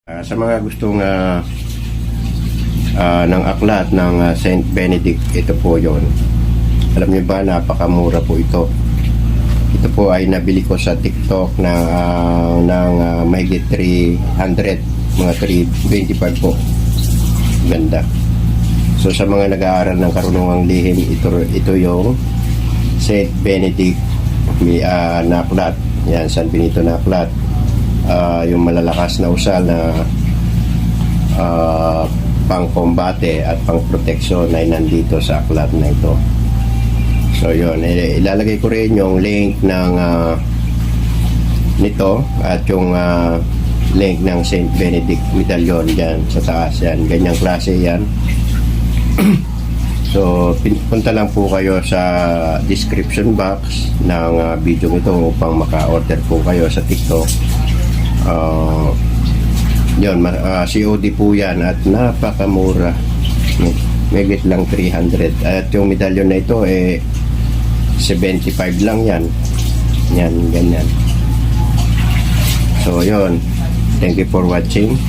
Sa mga gustong ng aklat ng Saint Benedict, ito po yon. Alam niyo ba, napakamura po ito. Ito po ay nabili ko sa TikTok ng mahigit 300, mga 325 po. Ganda. So sa mga nag-aaral ng karunungang lihim, ito yung Saint Benedict na aklat. Yan, San Benito na aklat. Yung malalakas na usal na pangkombate at pangproteksyon ay nandito sa aklat na ito. So yun, ilalagay ko rin yung link ng nito at yung link ng Saint Benedict medallion dyan sa taas. Yan, ganyang klase yan. So punta lang po kayo sa description box ng video ito upang maka-order po kayo sa TikTok. Yun, COD po yan at napakamura. Megit lang 300. At yung medallion na ito 75 lang yan. Yan, ganyan. So yun, thank you for watching.